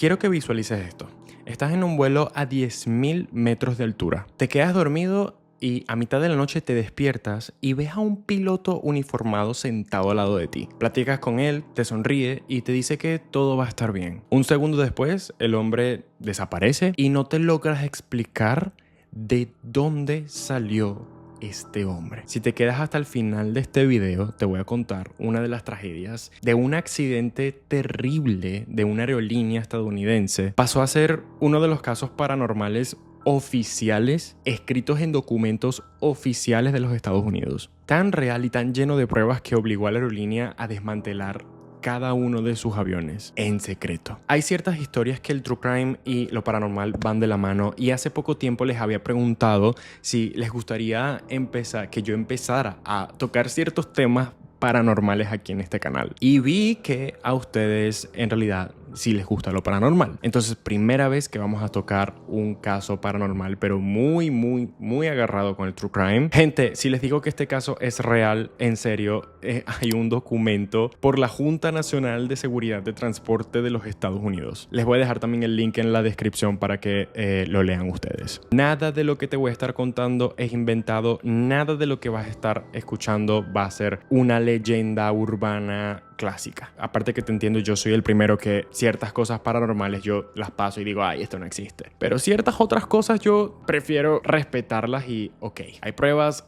Quiero que visualices esto. Estás en un vuelo a 10.000 metros de altura. Te quedas dormido y a mitad de la noche te despiertas y ves a un piloto uniformado sentado al lado de ti. Platicas con él, te sonríe y te dice que todo va a estar bien. Un segundo después, el hombre desaparece y no te logras explicar de dónde salió este hombre. Si te quedas hasta el final de este video, te voy a contar una de las tragedias de un accidente terrible de una aerolínea estadounidense. Pasó a ser uno de los casos paranormales oficiales escritos en documentos oficiales de los Estados Unidos. Tan real y tan lleno de pruebas que obligó a la aerolínea a desmantelar cada uno de sus aviones en secreto. Hay ciertas historias que el true crime y lo paranormal van de la mano y hace poco tiempo les había preguntado si les gustaría que yo empezara a tocar ciertos temas paranormales aquí en este canal. Y vi que a ustedes en realidad sí les gusta lo paranormal. Entonces, primera vez que vamos a tocar un caso paranormal, pero muy agarrado con el true crime. Gente, si les digo que este caso es real, en serio, hay un documento por la Junta Nacional de Seguridad de Transporte de los Estados Unidos. Les voy a dejar también el link en la descripción para que lo lean ustedes. Nada de lo que te voy a estar contando es inventado, nada de lo que vas a estar escuchando va a ser una leyenda urbana clásica. Aparte que te entiendo, yo soy el primero que ciertas cosas paranormales yo las paso y digo, ay, esto no existe. Pero ciertas otras cosas yo prefiero respetarlas y ok, hay pruebas,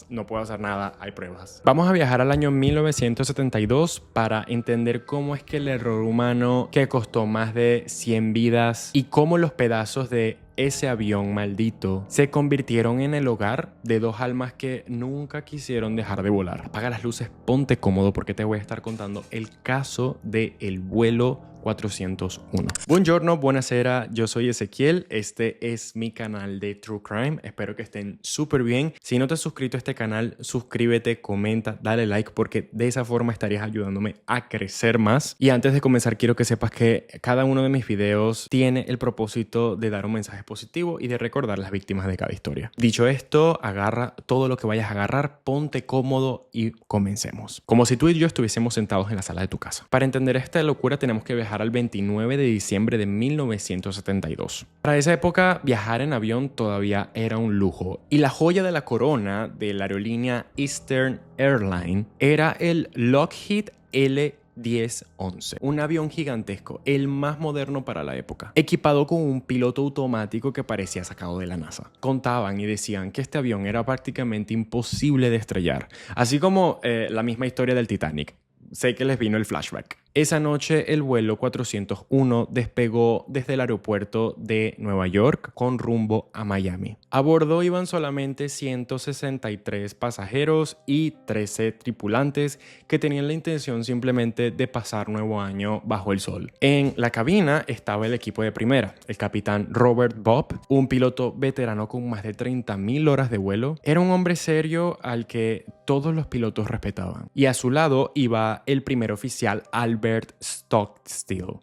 no puedo hacer nada, hay pruebas. Vamos a viajar al año 1972 para entender cómo es que el error humano que costó más de 100 vidas y cómo los pedazos de ese avión maldito se convirtieron en el hogar de dos almas que nunca quisieron dejar de volar. Apaga las luces, ponte cómodo porque te voy a estar contando el caso del vuelo 401. Buongiorno, buonasera, yo soy Ezequiel, este es mi canal de True Crime, espero que estén súper bien. Si no te has suscrito a este canal, suscríbete, comenta, dale like porque de esa forma estarías ayudándome a crecer más. Y antes de comenzar quiero que sepas que cada uno de mis videos tiene el propósito de dar un mensaje positivo y de recordar las víctimas de cada historia. Dicho esto, agarra todo lo que vayas a agarrar, ponte cómodo y comencemos. Como si tú y yo estuviésemos sentados en la sala de tu casa. Para entender esta locura tenemos que viajar al 29 de diciembre de 1972. Para esa época, viajar en avión todavía era un lujo y la joya de la corona de la aerolínea Eastern Airlines era el Lockheed L-1011, un avión gigantesco, el más moderno para la época, equipado con un piloto automático que parecía sacado de la NASA. Contaban y decían que este avión era prácticamente imposible de estrellar, así como la misma historia del Titanic. Sé que les vino el flashback. Esa noche el vuelo 401 despegó desde el aeropuerto de Nueva York con rumbo a Miami. A bordo iban solamente 163 pasajeros y 13 tripulantes que tenían la intención simplemente de pasar nuevo año bajo el sol. En la cabina estaba el equipo de primera, el capitán Robert Bob, un piloto veterano con más de 30.000 horas de vuelo. Era un hombre serio al que todos los pilotos respetaban. Y a su lado iba el primer oficial Albert Stockstill,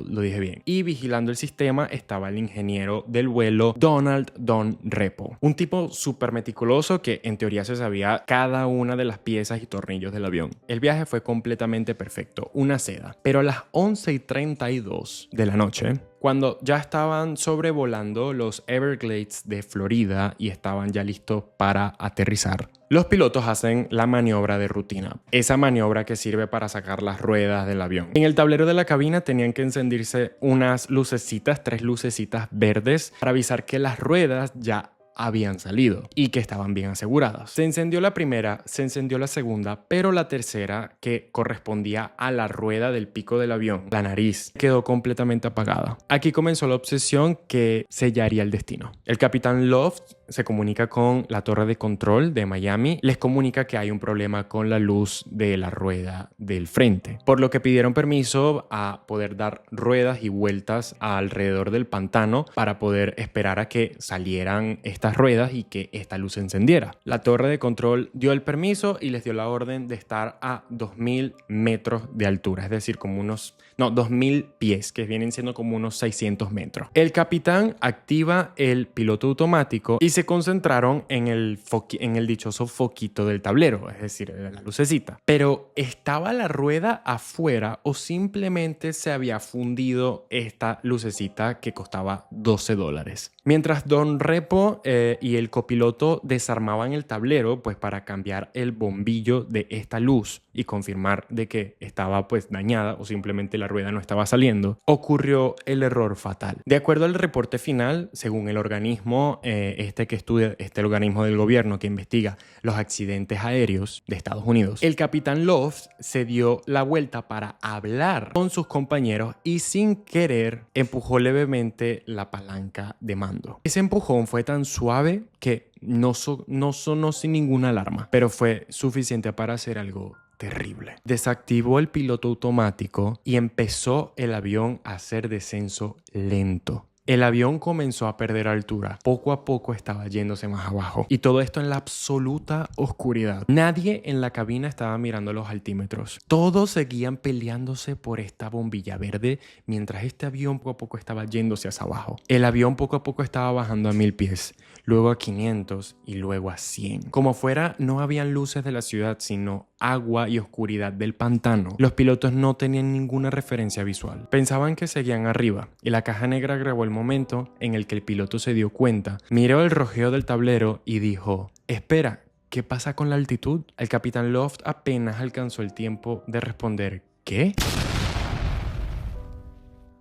lo dije bien. Y vigilando el sistema estaba el ingeniero del vuelo Donald Don Repo, un tipo súper meticuloso que en teoría se sabía cada una de las piezas y tornillos del avión. El viaje fue completamente perfecto, una seda. Pero a las 11:32 de la noche, cuando ya estaban sobrevolando los Everglades de Florida y estaban ya listos para aterrizar, los pilotos hacen la maniobra de rutina, esa maniobra que sirve para sacar las ruedas del avión. En el tablero de la cabina tenían que encenderse unas lucecitas, 3 lucecitas verdes, para avisar que las ruedas ya habían salido y que estaban bien aseguradas. Se encendió la primera, se encendió la segunda, pero la tercera, que correspondía a la rueda del pico del avión, la nariz, quedó completamente apagada. Aquí comenzó la obsesión que sellaría el destino. El capitán Loft se comunica con la torre de control de Miami, les comunica que hay un problema con la luz de la rueda del frente, por lo que pidieron permiso a poder dar ruedas y vueltas alrededor del pantano para poder esperar a que salieran estas ruedas y que esta luz se encendiera. La torre de control dio el permiso y les dio la orden de estar a 2.000 metros de altura, es decir, como 2.000 pies, que vienen siendo como unos 600 metros. El capitán activa el piloto automático y se se concentraron en el dichoso foquito del tablero, es decir, la lucecita. Pero ¿estaba la rueda afuera o simplemente se había fundido esta lucecita que costaba $12? Mientras Don Repo y el copiloto desarmaban el tablero pues para cambiar el bombillo de esta luz y confirmar de que estaba pues dañada o simplemente la rueda no estaba saliendo, ocurrió el error fatal. De acuerdo al reporte final, según el organismo este organismo del gobierno que investiga los accidentes aéreos de Estados Unidos, el capitán Loft se dio la vuelta para hablar con sus compañeros y sin querer empujó levemente la palanca de mando. Ese empujón fue tan suave que no sonó sin ninguna alarma, pero fue suficiente para hacer algo terrible. Desactivó el piloto automático y empezó el avión a hacer descenso lento. El avión comenzó a perder altura. Poco a poco estaba yéndose más abajo. Y todo esto en la absoluta oscuridad. Nadie en la cabina estaba mirando los altímetros. Todos seguían peleándose por esta bombilla verde mientras este avión poco a poco estaba yéndose hacia abajo. El avión poco a poco estaba bajando a 1000 pies, luego a 500 y luego a 100. Como fuera, no habían luces de la ciudad, sino agua y oscuridad del pantano. Los pilotos no tenían ninguna referencia visual. Pensaban que seguían arriba y la caja negra grabó el momento en el que el piloto se dio cuenta, miró el rojeo del tablero y dijo: espera, ¿qué pasa con la altitud? El capitán Loft apenas alcanzó el tiempo de responder: ¿qué?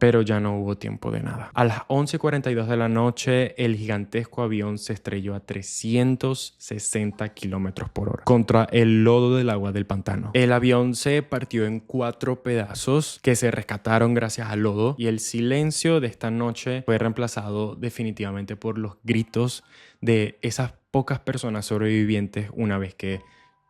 Pero ya no hubo tiempo de nada. A las 11:42 de la noche, el gigantesco avión se estrelló a 360 kilómetros por hora contra el lodo del agua del pantano. El avión se partió en 4 pedazos que se rescataron gracias al lodo, y el silencio de esta noche fue reemplazado definitivamente por los gritos de esas pocas personas sobrevivientes una vez que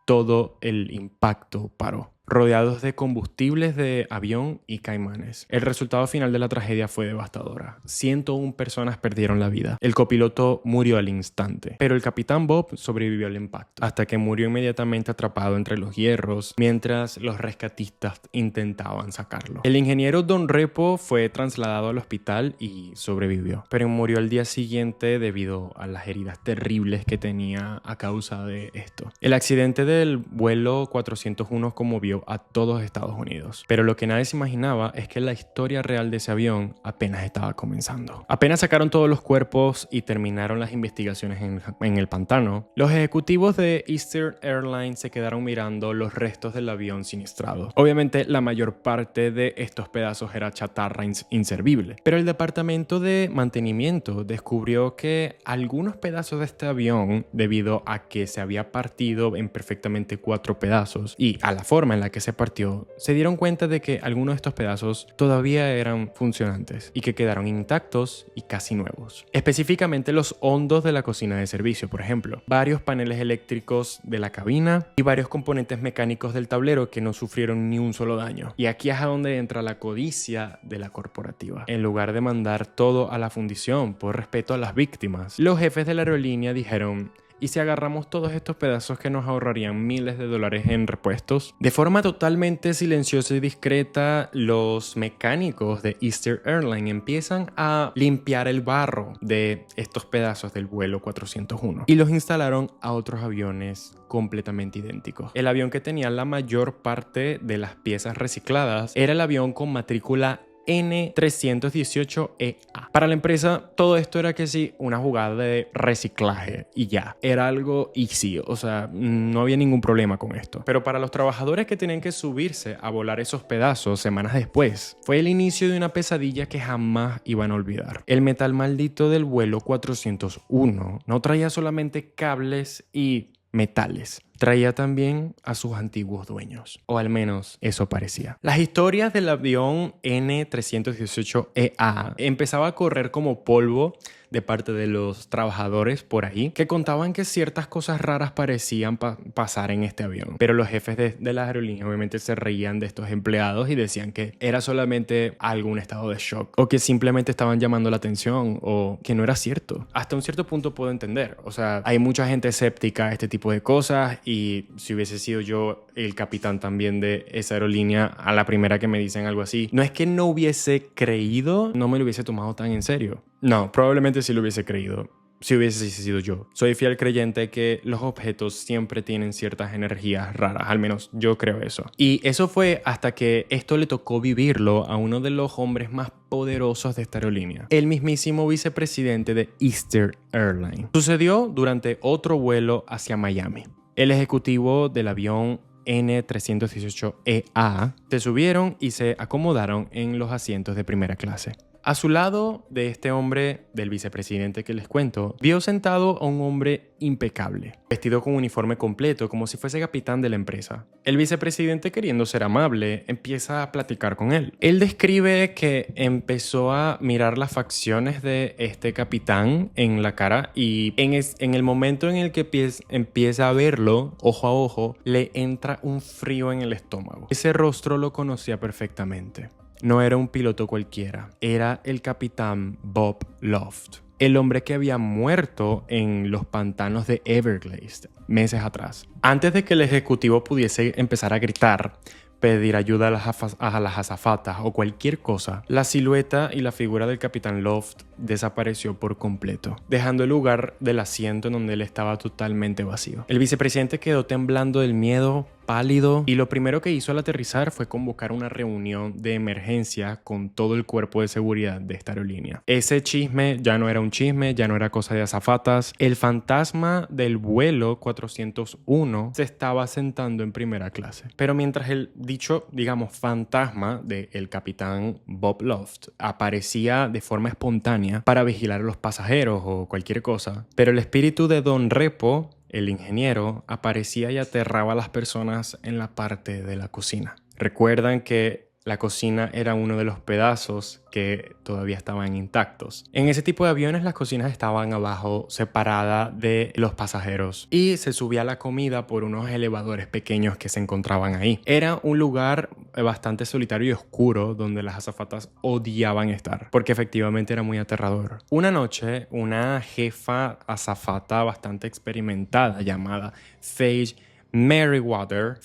todo el impacto paró, rodeados de combustibles de avión y caimanes. El resultado final de la tragedia fue devastadora. 101 personas perdieron la vida. El copiloto murió al instante, pero el capitán Bob sobrevivió al impacto, hasta que murió inmediatamente atrapado entre los hierros, mientras los rescatistas intentaban sacarlo. El ingeniero Don Repo fue trasladado al hospital y sobrevivió, pero murió al día siguiente debido a las heridas terribles que tenía a causa de esto. El accidente del vuelo 401 conmovió a todos Estados Unidos, pero lo que nadie se imaginaba es que la historia real de ese avión apenas estaba comenzando. Apenas sacaron todos los cuerpos y terminaron las investigaciones en el pantano, los ejecutivos de Eastern Airlines se quedaron mirando los restos del avión siniestrado. Obviamente la mayor parte de estos pedazos era chatarra inservible, pero el departamento de mantenimiento descubrió que algunos pedazos de este avión, debido a que se había partido en perfectamente 4 pedazos y a la forma en la que se partió, se dieron cuenta de que algunos de estos pedazos todavía eran funcionantes y que quedaron intactos y casi nuevos. Específicamente los hondos de la cocina de servicio, por ejemplo, varios paneles eléctricos de la cabina y varios componentes mecánicos del tablero que no sufrieron ni un solo daño. Y aquí es a donde entra la codicia de la corporativa. En lugar de mandar todo a la fundición por respeto a las víctimas, los jefes de la aerolínea dijeron: ¿y si agarramos todos estos pedazos que nos ahorrarían miles de dólares en repuestos? De forma totalmente silenciosa y discreta, los mecánicos de Eastern Airlines empiezan a limpiar el barro de estos pedazos del vuelo 401 y los instalaron a otros aviones completamente idénticos. El avión que tenía la mayor parte de las piezas recicladas era el avión con matrícula N318EA. Para la empresa, todo esto era que sí, una jugada de reciclaje y ya. Era algo easy, o sea, no había ningún problema con esto. Pero para los trabajadores que tenían que subirse a volar esos pedazos semanas después, fue el inicio de una pesadilla que jamás iban a olvidar. El metal maldito del vuelo 401 no traía solamente cables y metales, traía también a sus antiguos dueños, o al menos eso parecía. Las historias del avión N318EA empezaba a correr como polvo de parte de los trabajadores por ahí, que contaban que ciertas cosas raras parecían pasar en este avión. Pero los jefes de las aerolíneas obviamente se reían de estos empleados y decían que era solamente algún estado de shock, o que simplemente estaban llamando la atención, o que no era cierto. Hasta un cierto punto puedo entender. O sea, hay mucha gente escéptica a este tipo de cosas, y si hubiese sido yo el capitán también de esa aerolínea, a la primera que me dicen algo así, no es que no hubiese creído, no me lo hubiese tomado tan en serio. No, probablemente sí lo hubiese creído. si hubiese sido yo. Soy fiel creyente que los objetos siempre tienen ciertas energías raras, al menos yo creo eso. Y eso fue hasta que esto le tocó vivirlo a uno de los hombres más poderosos de esta aerolínea, el mismísimo vicepresidente de Eastern Airlines. Sucedió durante otro vuelo hacia Miami. El ejecutivo del avión N318EA se subieron y se acomodaron en los asientos de primera clase. A su lado de este hombre, del vicepresidente que les cuento, vio sentado a un hombre impecable, vestido con uniforme completo como si fuese capitán de la empresa. El vicepresidente, queriendo ser amable, empieza a platicar con él. Él describe que empezó a mirar las facciones de este capitán en la cara y en el momento en el que empieza a verlo ojo a ojo, le entra un frío en el estómago. Ese rostro lo conocía perfectamente. No era un piloto cualquiera, era el capitán Bob Loft, el hombre que había muerto en los pantanos de Everglades meses atrás. Antes de que el ejecutivo pudiese empezar a gritar, pedir ayuda a las azafatas o cualquier cosa, la silueta y la figura del capitán Loft desapareció por completo, dejando el lugar del asiento en donde él estaba totalmente vacío. El vicepresidente quedó temblando del miedo, pálido, y lo primero que hizo al aterrizar fue convocar una reunión de emergencia con todo el cuerpo de seguridad de esta aerolínea. Ese chisme ya no era un chisme, ya no era cosa de azafatas. El fantasma del vuelo 401 se estaba sentando en primera clase. Pero mientras el dicho, digamos, fantasma del capitán Bob Loft aparecía de forma espontánea para vigilar a los pasajeros o cualquier cosa, pero el espíritu de Don Repo, el ingeniero, aparecía y aterraba a las personas en la parte de la cocina. Recuerdan que la cocina era uno de los pedazos que todavía estaban intactos. En ese tipo de aviones las cocinas estaban abajo, separadas de los pasajeros, y se subía la comida por unos elevadores pequeños que se encontraban ahí. Era un lugar bastante solitario y oscuro donde las azafatas odiaban estar, porque efectivamente era muy aterrador. Una noche, una jefa azafata bastante experimentada llamada Faye Merriweather,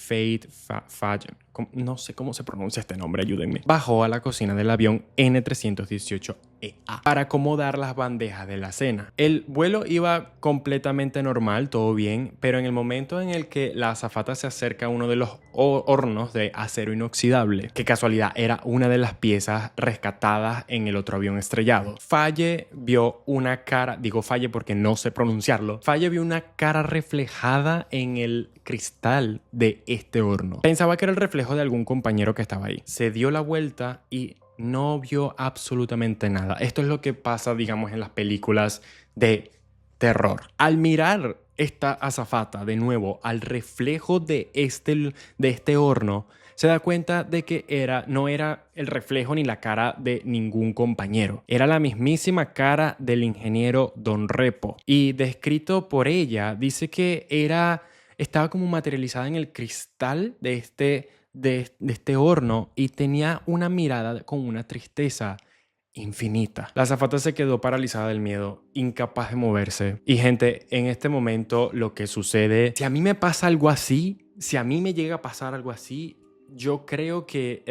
no sé cómo se pronuncia este nombre, ayúdenme, bajó a la cocina del avión N318EA para acomodar las bandejas de la cena. El vuelo iba completamente normal, todo bien, pero en el momento en el que la azafata se acerca a uno de los hornos de acero inoxidable, que casualidad era una de las piezas rescatadas en el otro avión estrellado, Faye vio una cara, digo Faye porque no sé pronunciarlo, Faye vio una cara reflejada en el cristal de este horno. Pensaba que era el reflejo de algún compañero que estaba ahí. Se dio la vuelta y no vio absolutamente nada. Esto es lo que pasa, digamos, en las películas de terror. Al mirar esta azafata de nuevo al reflejo de este horno, se da cuenta de que no era el reflejo ni la cara de ningún compañero. Era la mismísima cara del ingeniero Don Repo. Y descrito por ella, dice que estaba como materializada en el cristal de este horno y tenía una mirada con una tristeza infinita. La azafata se quedó paralizada del miedo, incapaz de moverse. Y gente, en este momento lo que sucede, si a mí me pasa algo así, si a mí me llega a pasar algo así, yo creo que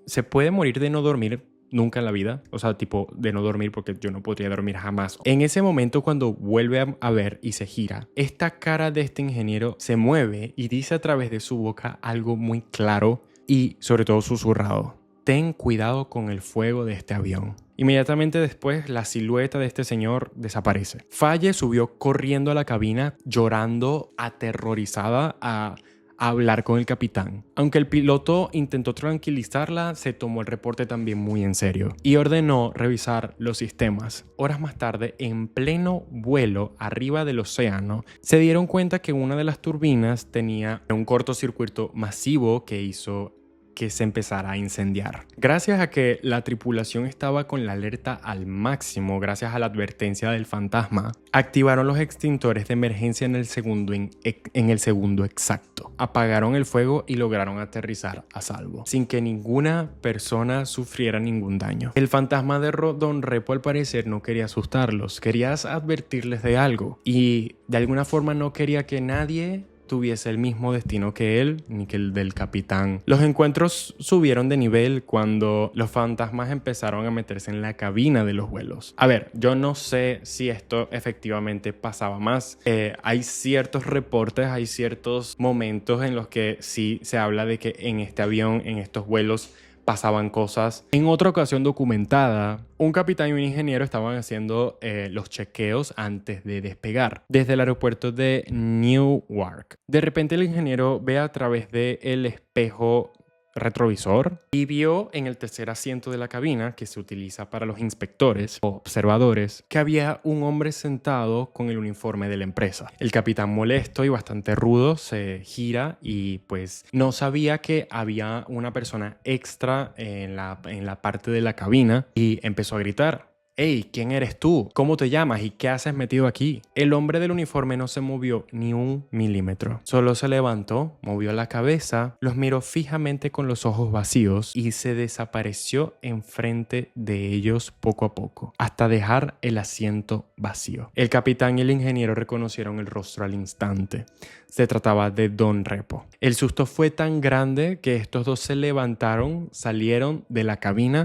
se puede morir de no dormir nunca en la vida, o sea, tipo de no dormir, porque yo no podría dormir jamás. En ese momento, cuando vuelve a ver y se gira, esta cara de este ingeniero se mueve y dice a través de su boca algo muy claro y sobre todo susurrado: ten cuidado con el fuego de este avión. Inmediatamente después, la silueta de este señor desaparece. Faye subió corriendo a la cabina, llorando, aterrorizada, a hablar con el capitán. Aunque el piloto intentó tranquilizarla, se tomó el reporte también muy en serio y ordenó revisar los sistemas. Horas más tarde, en pleno vuelo arriba del océano, se dieron cuenta que una de las turbinas tenía un cortocircuito masivo que hizo que se empezara a incendiar. Gracias a que la tripulación estaba con la alerta al máximo, gracias a la advertencia del fantasma, activaron los extintores de emergencia en el segundo exacto. Apagaron el fuego y lograron aterrizar a salvo, sin que ninguna persona sufriera ningún daño. El fantasma de Don Repo, al parecer, no quería asustarlos, quería advertirles de algo y de alguna forma no quería que nadie tuviese el mismo destino que él ni que el del capitán. Los encuentros subieron de nivel cuando los fantasmas empezaron a meterse en la cabina de los vuelos. A ver, yo no sé si esto efectivamente pasaba más. Hay ciertos reportes, hay ciertos momentos en los que sí se habla de que en este avión, en estos vuelos, pasaban cosas. En otra ocasión documentada, un capitán y un ingeniero estaban haciendo los chequeos antes de despegar desde el aeropuerto de Newark. De repente el ingeniero ve a través del espejo retrovisor y vio en el tercer asiento de la cabina, que se utiliza para los inspectores o observadores, que había un hombre sentado con el uniforme de la empresa. El capitán, molesto y bastante rudo, se gira y pues no sabía que había una persona extra en la parte de la cabina y empezó a gritar: «Hey, ¿quién eres tú? ¿Cómo te llamas? ¿Y qué haces metido aquí?». El hombre del uniforme no se movió ni un milímetro. Solo se levantó, movió la cabeza, los miró fijamente con los ojos vacíos y se desapareció enfrente de ellos poco a poco, hasta dejar el asiento vacío. El capitán y el ingeniero reconocieron el rostro al instante. Se trataba de Don Repo. El susto fue tan grande que estos dos se levantaron, salieron de la cabina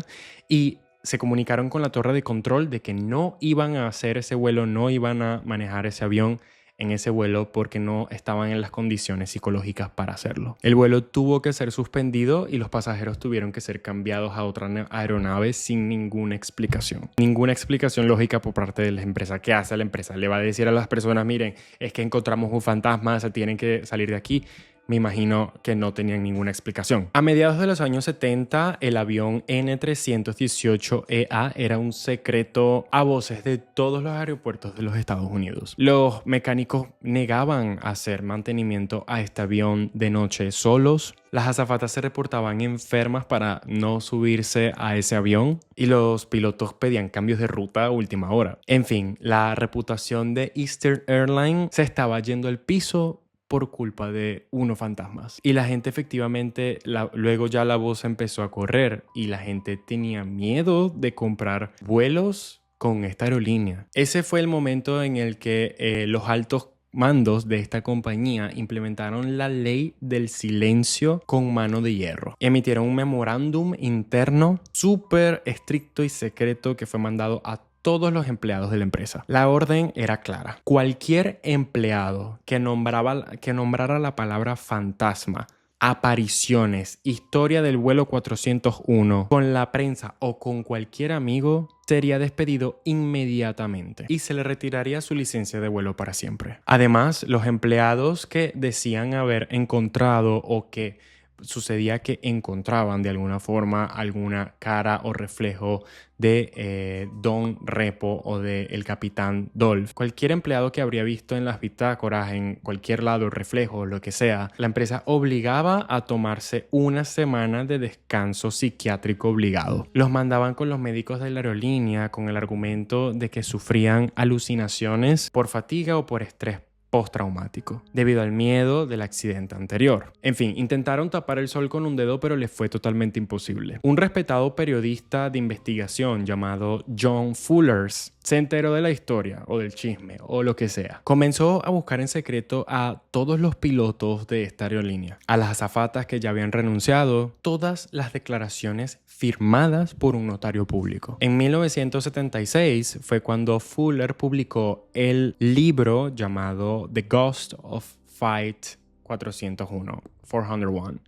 y se comunicaron con la torre de control de que no iban a hacer ese vuelo, no iban a manejar ese avión en ese vuelo porque no estaban en las condiciones psicológicas para hacerlo. El vuelo tuvo que ser suspendido y los pasajeros tuvieron que ser cambiados a otra aeronave sin ninguna explicación. Ninguna explicación lógica por parte de la empresa. ¿Qué hace la empresa? Le va a decir a las personas: miren, es que encontramos un fantasma, se tienen que salir de aquí. Me imagino que no tenían ninguna explicación. A mediados de los años 70, el avión N318EA era un secreto a voces de todos los aeropuertos de los Estados Unidos. Los mecánicos negaban hacer mantenimiento a este avión de noche solos. Las azafatas se reportaban enfermas para no subirse a ese avión y los pilotos pedían cambios de ruta a última hora. En fin, la reputación de Eastern Airlines se estaba yendo al piso por culpa de unos fantasmas. Y la gente efectivamente, luego ya la voz empezó a correr y la gente tenía miedo de comprar vuelos con esta aerolínea. Ese fue el momento en el que los altos mandos de esta compañía implementaron la ley del silencio con mano de hierro. Emitieron un memorándum interno súper estricto y secreto que fue mandado a todos los empleados de la empresa. La orden era clara. Cualquier empleado que nombrara la palabra fantasma, apariciones, historia del vuelo 401 con la prensa o con cualquier amigo, sería despedido inmediatamente y se le retiraría su licencia de vuelo para siempre. Además, los empleados que decían haber encontrado o que sucedía que encontraban de alguna forma alguna cara o reflejo de Don Repo o del capitán Dolph. Cualquier empleado que habría visto en las bitácoras, en cualquier lado, reflejo, lo que sea, la empresa obligaba a tomarse una semana de descanso psiquiátrico obligado. Los mandaban con los médicos de la aerolínea con el argumento de que sufrían alucinaciones por fatiga o por estrés postraumático, debido al miedo del accidente anterior. En fin, intentaron tapar el sol con un dedo, pero les fue totalmente imposible. Un respetado periodista de investigación llamado John Fullers se enteró de la historia o del chisme o lo que sea. Comenzó a buscar en secreto a todos los pilotos de esta aerolínea, a las azafatas que ya habían renunciado, todas las declaraciones firmadas por un notario público. En 1976 fue cuando Fuller publicó el libro llamado The Ghost of Flight 401,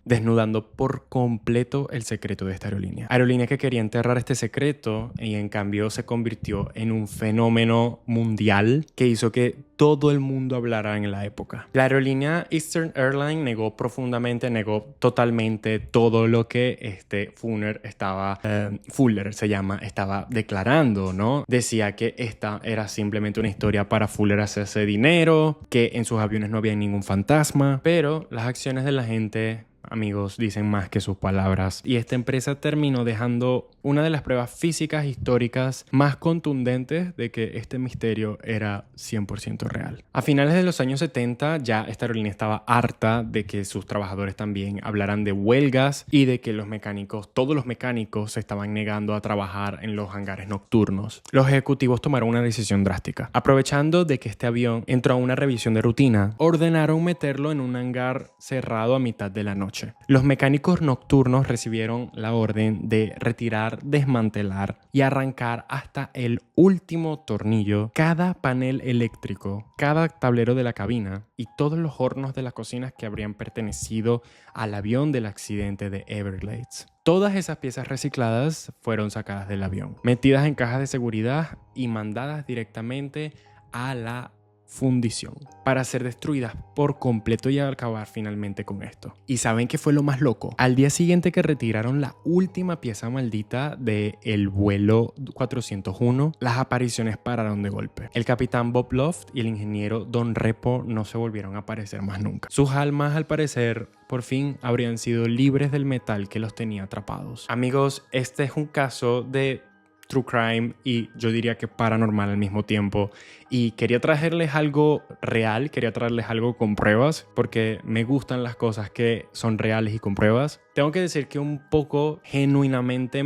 desnudando por completo el secreto de esta aerolínea. Aerolínea que quería enterrar este secreto y en cambio se convirtió en un fenómeno mundial que hizo que todo el mundo hablara en la época. La aerolínea Eastern Airlines negó totalmente todo lo que Fuller estaba declarando, ¿no? Decía que esta era simplemente una historia para Fuller hacerse dinero, que en sus aviones no había ningún fantasma, pero las acciones de la gente amigos, dicen más que sus palabras. Y esta empresa terminó dejando una de las pruebas físicas históricas más contundentes de que este misterio era 100% real. A finales de los años 70 ya esta aerolínea estaba harta de que sus trabajadores también hablaran de huelgas y de que todos los mecánicos se estaban negando a trabajar en los hangares nocturnos. Los ejecutivos tomaron una decisión drástica. Aprovechando de que este avión entró a una revisión de rutina, ordenaron meterlo en un hangar cerrado a mitad de la noche. Los mecánicos nocturnos recibieron la orden de retirar, desmantelar y arrancar hasta el último tornillo cada panel eléctrico, cada tablero de la cabina y todos los hornos de las cocinas que habrían pertenecido al avión del accidente de Everglades. Todas esas piezas recicladas fueron sacadas del avión, metidas en cajas de seguridad y mandadas directamente a la fundición para ser destruidas por completo y acabar finalmente con esto. ¿Y saben qué fue lo más loco? Al día siguiente que retiraron la última pieza maldita del vuelo 401, las apariciones pararon de golpe. El capitán Bob Loft y el ingeniero Don Repo no se volvieron a aparecer más nunca. Sus almas, al parecer, por fin habrían sido libres del metal que los tenía atrapados. Amigos, este es un caso de true crime y yo diría que paranormal al mismo tiempo, y quería traerles algo real, quería traerles algo con pruebas porque me gustan las cosas que son reales y con pruebas. Tengo que decir que un poco genuinamente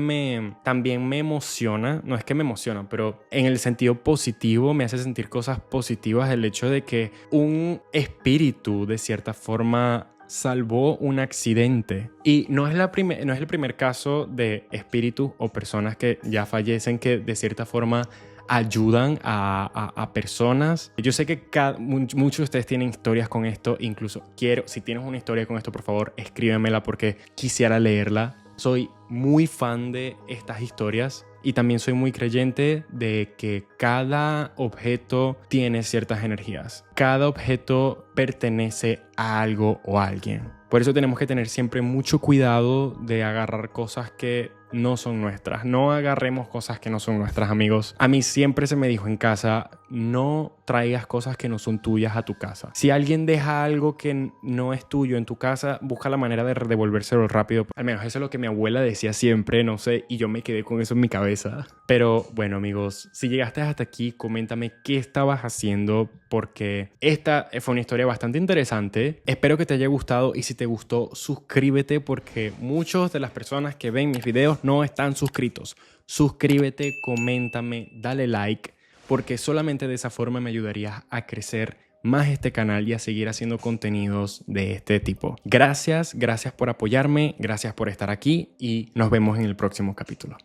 también me emociona, no es que me emociona, pero en el sentido positivo me hace sentir cosas positivas el hecho de que un espíritu de cierta forma salvó un accidente. Y no es el primer caso de espíritus o personas que ya fallecen que de cierta forma ayudan a personas. Yo sé que muchos de ustedes tienen historias con esto. Incluso si tienes una historia con esto, por favor, escríbemela porque quisiera leerla. Soy muy fan de estas historias. Y también soy muy creyente de que cada objeto tiene ciertas energías. Cada objeto pertenece a algo o a alguien. Por eso tenemos que tener siempre mucho cuidado de agarrar cosas que no son nuestras. No agarremos cosas que no son nuestras, amigos. A mí siempre se me dijo en casa, no traigas cosas que no son tuyas a tu casa. Si alguien deja algo que no es tuyo en tu casa, busca la manera de devolvérselo rápido. Al menos eso es lo que mi abuela decía siempre, no sé, y yo me quedé con eso en mi cabeza. Pero bueno, amigos, si llegaste hasta aquí, coméntame qué estabas haciendo, porque esta fue una historia bastante interesante. Espero que te haya gustado, y si te gustó, suscríbete, porque muchas de las personas que ven mis videos no están suscritos. Suscríbete, coméntame, dale like, porque solamente de esa forma me ayudarías a crecer más este canal y a seguir haciendo contenidos de este tipo. Gracias por apoyarme, gracias por estar aquí y nos vemos en el próximo capítulo.